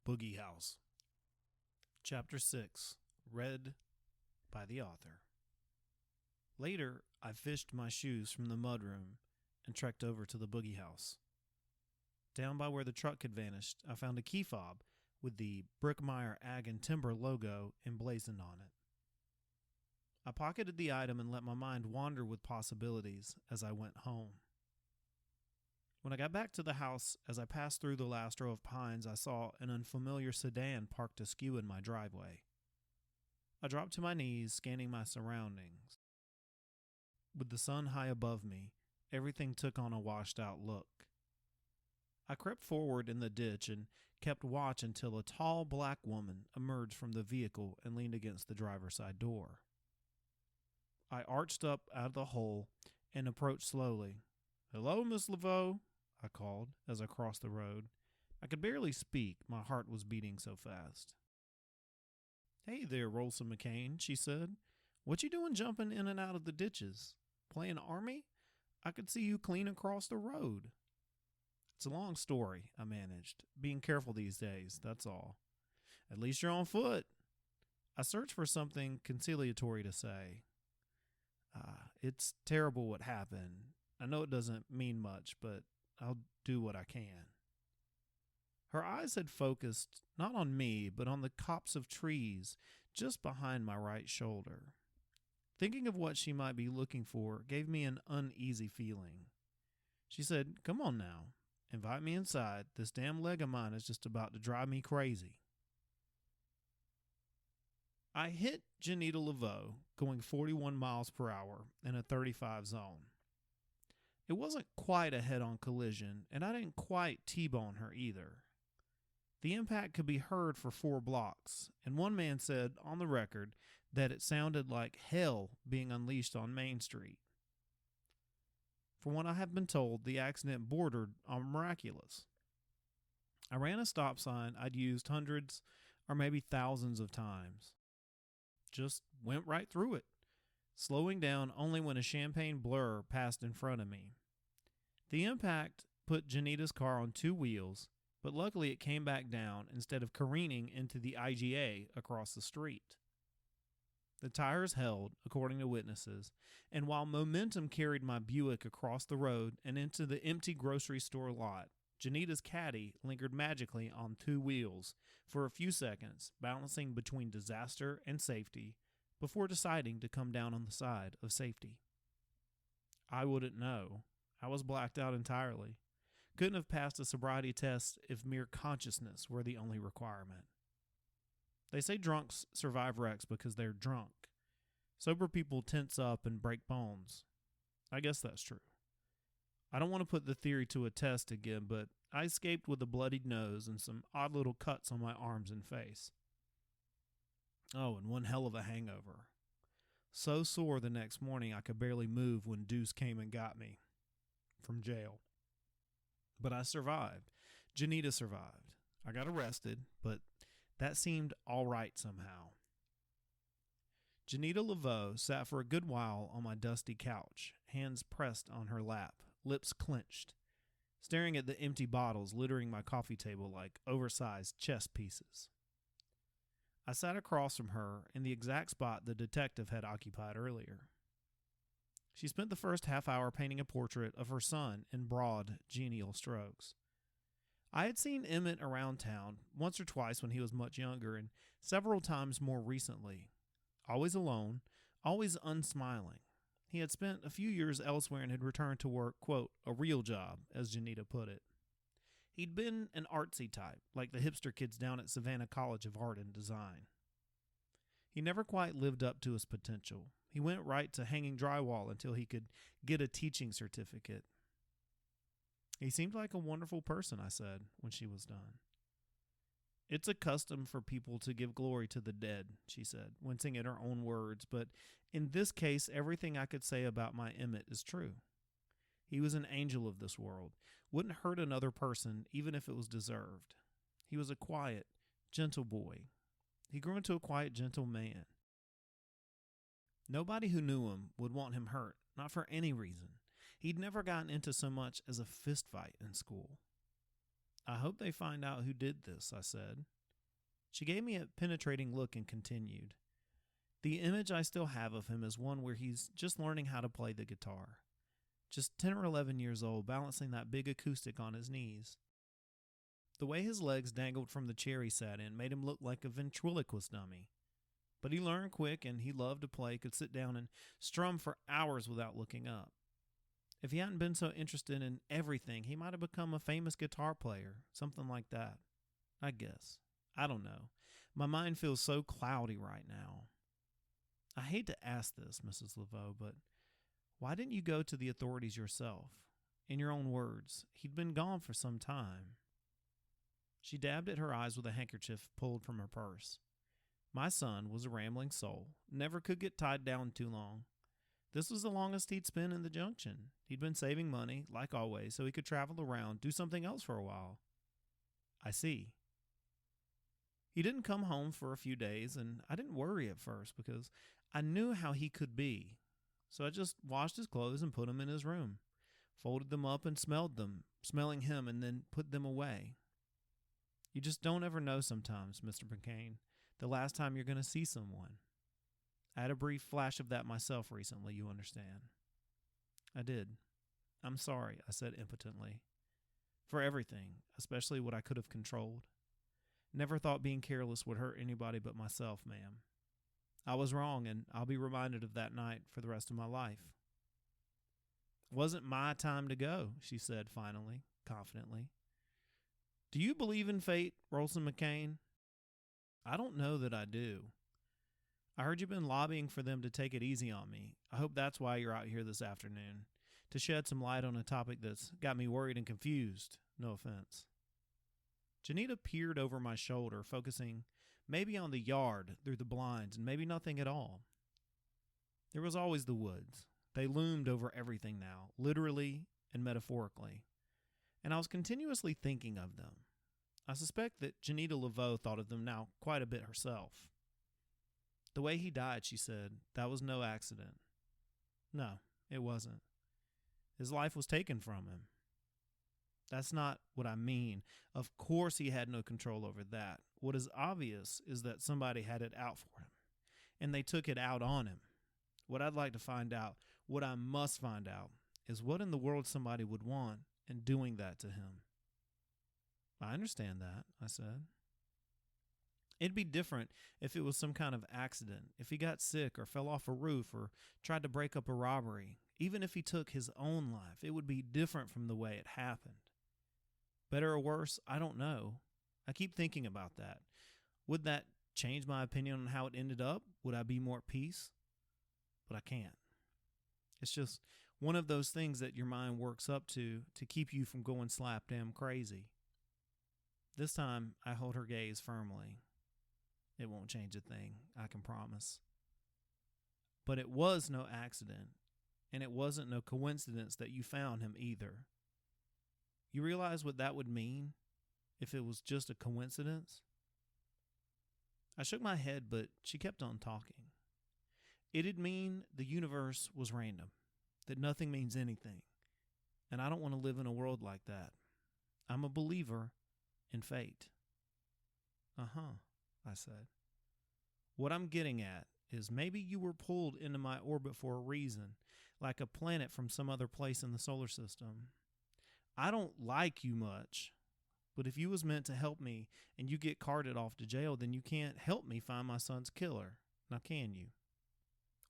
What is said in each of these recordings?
Boogie House. Chapter 6. Read by the author. Later, I fished my shoes from the mudroom and trekked over to the Boogie House. Down by where the truck had vanished, I found a key fob with the Brickmeyer Ag and Timber logo emblazoned on it. I pocketed the item and let my mind wander with possibilities as I went home. When I got back to the house, as I passed through the last row of pines, I saw an unfamiliar sedan parked askew in my driveway. I dropped to my knees, scanning my surroundings. With the sun high above me, everything took on a washed-out look. I crept forward in the ditch and kept watch until a tall black woman emerged from the vehicle and leaned against the driver's side door. I arched up out of the hole and approached slowly. "Hello, Miss Laveau," I called as I crossed the road. I could barely speak, my heart was beating so fast. "Hey there, Rolson McKane," she said. "What you doing jumping in and out of the ditches? Playing army? I could see you clean across the road." "It's a long story," I managed. "Being careful these days, that's all." "At least you're on foot." I searched for something conciliatory to say. It's terrible what happened. I know it doesn't mean much, but I'll do what I can." Her eyes had focused not on me, but on the copse of trees just behind my right shoulder. Thinking of what she might be looking for gave me an uneasy feeling. She said, "Come on now, invite me inside. This damn leg of mine is just about to drive me crazy." I hit Janita Laveau going 41 miles per hour in a 35 zone. It wasn't quite a head-on collision, and I didn't quite T-bone her either. The impact could be heard for 4 blocks, and one man said on the record that it sounded like hell being unleashed on Main Street. From what I have been told, the accident bordered on miraculous. I ran a stop sign I'd used hundreds or maybe thousands of times. Just went right through it, slowing down only when a champagne blur passed in front of me. The impact put Janita's car on 2 wheels, but luckily it came back down instead of careening into the IGA across the street. The tires held, according to witnesses, and while momentum carried my Buick across the road and into the empty grocery store lot, Janita's caddy lingered magically on 2 wheels for a few seconds, balancing between disaster and safety before deciding to come down on the side of safety. I wouldn't know. I was blacked out entirely. Couldn't have passed a sobriety test if mere consciousness were the only requirement. They say drunks survive wrecks because they're drunk. Sober people tense up and break bones. I guess that's true. I don't want to put the theory to a test again, but I escaped with a bloodied nose and some odd little cuts on my arms and face. Oh, and one hell of a hangover. So sore the next morning I could barely move when Deuce came and got me from jail. But I survived. Janita survived. I got arrested, but that seemed all right somehow. Janita Laveau sat for a good while on my dusty couch, hands pressed on her lap, lips clenched, staring at the empty bottles littering my coffee table like oversized chess pieces. I sat across from her in the exact spot the detective had occupied earlier. She spent the first half hour painting a portrait of her son in broad, genial strokes. I had seen Emmett around town once or twice when he was much younger, and several times more recently. Always alone, always unsmiling. He had spent a few years elsewhere and had returned to work, quote, "a real job," as Janita put it. He'd been an artsy type, like the hipster kids down at Savannah College of Art and Design. He never quite lived up to his potential. He went right to hanging drywall until he could get a teaching certificate. "He seemed like a wonderful person," I said when she was done. "It's a custom for people to give glory to the dead," she said, wincing at her own words, "but in this case everything I could say about my Emmett is true. He was an angel of this world, wouldn't hurt another person even if it was deserved. He was a quiet, gentle boy. He grew into a quiet, gentle man. Nobody who knew him would want him hurt, not for any reason. He'd never gotten into so much as a fist fight in school. I hope they find out who did this, I said. She gave me a penetrating look and continued. The image I still have of him is one where he's just learning how to play the guitar. Just 10 or 11 years old, balancing that big acoustic on his knees. The way his legs dangled from the chair he sat in made him look like a ventriloquist dummy. But he learned quick, and he loved to play, could sit down and strum for hours without looking up. If he hadn't been so interested in everything, he might have become a famous guitar player, something like that. I guess. I don't know. My mind feels so cloudy right now. I hate to ask this, Mrs. Laveau, but why didn't you go to the authorities yourself? In your own words, he'd been gone for some time. She dabbed at her eyes with a handkerchief pulled from her purse. My son was a rambling soul, never could get tied down too long. This was the longest he'd spent in the junction. He'd been saving money, like always, so he could travel around, do something else for a while. I see. He didn't come home for a few days, and I didn't worry at first because I knew how he could be. So I just washed his clothes and put them in his room, folded them up and smelled them, smelling him, and then put them away. You just don't ever know sometimes, Mr. McKane, the last time you're going to see someone. I had a brief flash of that myself recently, you understand. I did. I'm sorry, I said impotently. For everything, especially what I could have controlled. Never thought being careless would hurt anybody but myself, ma'am. I was wrong, and I'll be reminded of that night for the rest of my life. Wasn't my time to go, she said finally, confidently. Do you believe in fate, Rolson McKane? I don't know that I do. I heard you've been lobbying for them to take it easy on me. I hope that's why you're out here this afternoon, to shed some light on a topic that's got me worried and confused. No offense. Janita peered over my shoulder, focusing maybe on the yard through the blinds and maybe nothing at all. There was always the woods. They loomed over everything now, literally and metaphorically. And I was continuously thinking of them. I suspect that Janita Laveau thought of them now quite a bit herself. The way he died, she said, that was no accident. No, it wasn't. His life was taken from him. That's not what I mean. Of course he had no control over that. What is obvious is that somebody had it out for him, and they took it out on him. What I'd like to find out, what I must find out, is what in the world somebody would want in doing that to him. I understand that, I said. It'd be different if it was some kind of accident, if he got sick or fell off a roof or tried to break up a robbery. Even if he took his own life, it would be different from the way it happened. Better or worse, I don't know. I keep thinking about that. Would that change my opinion on how it ended up? Would I be more at peace? But I can't. It's just one of those things that your mind works up to keep you from going slap damn crazy. This time, I hold her gaze firmly. It won't change a thing, I can promise. But it was no accident, and it wasn't no coincidence that you found him either. You realize what that would mean if it was just a coincidence? I shook my head, but she kept on talking. It'd mean the universe was random, that nothing means anything, and I don't want to live in a world like that. I'm a believer in fate. Uh-huh, I said. What I'm getting at is maybe you were pulled into my orbit for a reason, like a planet from some other place in the solar system. I don't like you much, but if you was meant to help me and you get carted off to jail, then you can't help me find my son's killer. Now can you?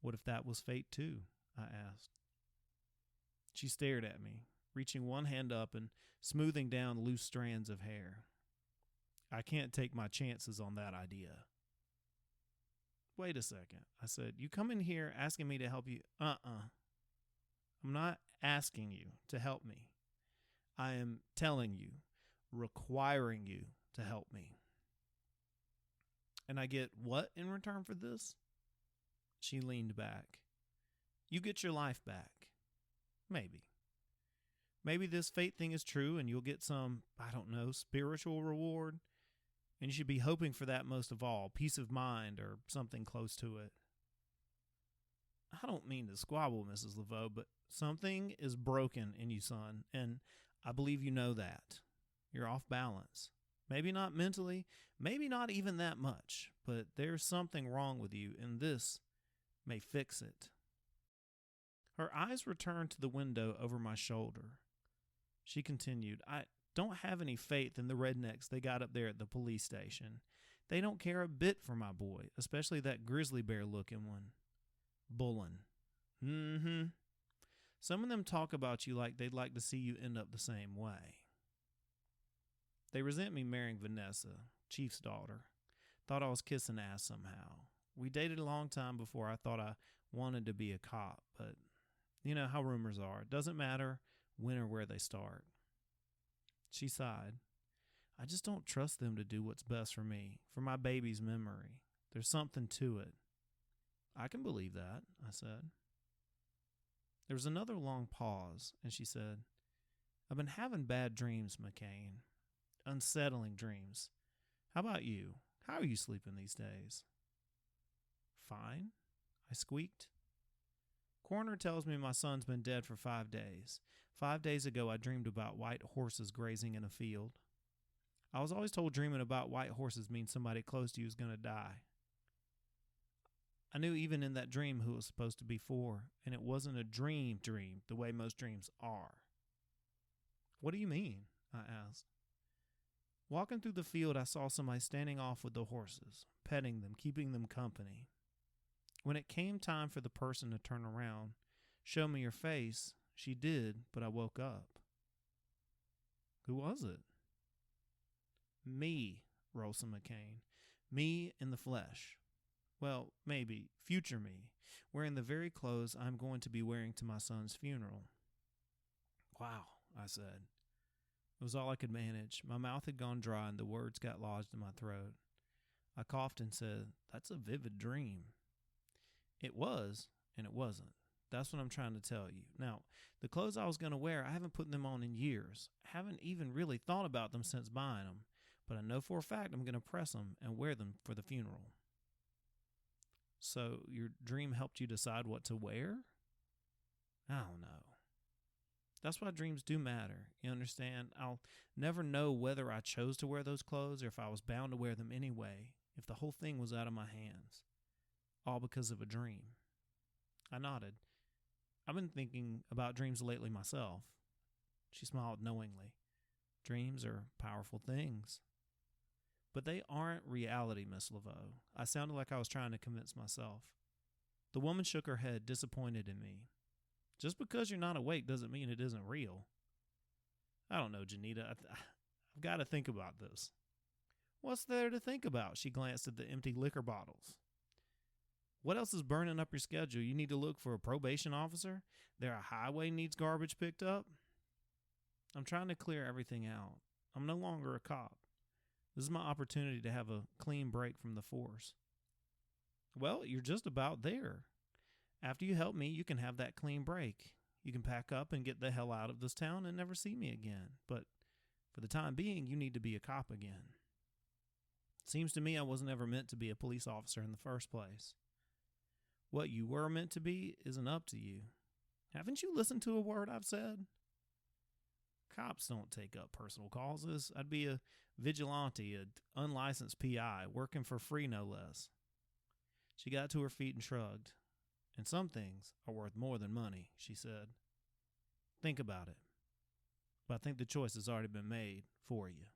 What if that was fate too? I asked. She stared at me, reaching one hand up and smoothing down loose strands of hair. I can't take my chances on that idea. Wait a second, I said. You come in here asking me to help you. I'm not asking you to help me. I am telling you, requiring you to help me. And I get what in return for this? She leaned back. You get your life back. Maybe. Maybe this fate thing is true and you'll get some, I don't know, spiritual reward. And you should be hoping for that most of all, peace of mind or something close to it. I don't mean to squabble, Mrs. Laveau, but something is broken in you, son, and I believe you know that. You're off balance. Maybe not mentally, maybe not even that much, but there's something wrong with you, and this may fix it. Her eyes returned to the window over my shoulder. She continued, I don't have any faith in the rednecks they got up there at the police station. They don't care a bit for my boy, especially that grizzly bear looking one. Bullin'. Mm-hmm. Some of them talk about you like they'd like to see you end up the same way. They resent me marrying Vanessa, Chief's daughter. Thought I was kissing ass somehow. We dated a long time before I thought I wanted to be a cop, but you know how rumors are. It doesn't matter when or where they start. She sighed. I just don't trust them to do what's best for me, for my baby's memory. There's something to it. I can believe that, I said. There was another long pause, and she said, I've been having bad dreams, McKane. Unsettling dreams. How about you? How are you sleeping these days? Fine, I squeaked. Coroner tells me my son's been dead for 5 days. 5 days ago, I dreamed about white horses grazing in a field. I was always told dreaming about white horses means somebody close to you is going to die. I knew even in that dream who it was supposed to be for, and it wasn't a dream the way most dreams are. What do you mean? I asked. Walking through the field, I saw somebody standing off with the horses, petting them, keeping them company. When it came time for the person to turn around, show me your face, she did, but I woke up. Who was it? Me, Rolson McKane. Me in the flesh. Well, maybe, future me, wearing the very clothes I'm going to be wearing to my son's funeral. Wow, I said. It was all I could manage. My mouth had gone dry and the words got lodged in my throat. I coughed and said, That's a vivid dream. It was, and it wasn't. That's what I'm trying to tell you. Now, the clothes I was going to wear, I haven't put them on in years. I haven't even really thought about them since buying them. But I know for a fact I'm going to press them and wear them for the funeral. So your dream helped you decide what to wear? I don't know. That's why dreams do matter. You understand? I'll never know whether I chose to wear those clothes or if I was bound to wear them anyway, if the whole thing was out of my hands. All because of a dream. I nodded. I've been thinking about dreams lately myself. She smiled knowingly. Dreams are powerful things. But they aren't reality, Miss Laveau. I sounded like I was trying to convince myself. The woman shook her head, disappointed in me. Just because you're not awake doesn't mean it isn't real. I don't know, Janita. I've got to think about this. What's there to think about? She glanced at the empty liquor bottles. What else is burning up your schedule? You need to look for a probation officer? There a highway needs garbage picked up? I'm trying to clear everything out. I'm no longer a cop. This is my opportunity to have a clean break from the force. Well, you're just about there. After you help me, you can have that clean break. You can pack up and get the hell out of this town and never see me again. But for the time being, you need to be a cop again. Seems to me I wasn't ever meant to be a police officer in the first place. What you were meant to be isn't up to you. Haven't you listened to a word I've said? Cops don't take up personal causes. I'd be a vigilante, an unlicensed PI, working for free no less. She got to her feet and shrugged. And some things are worth more than money, she said. Think about it. But I think the choice has already been made for you.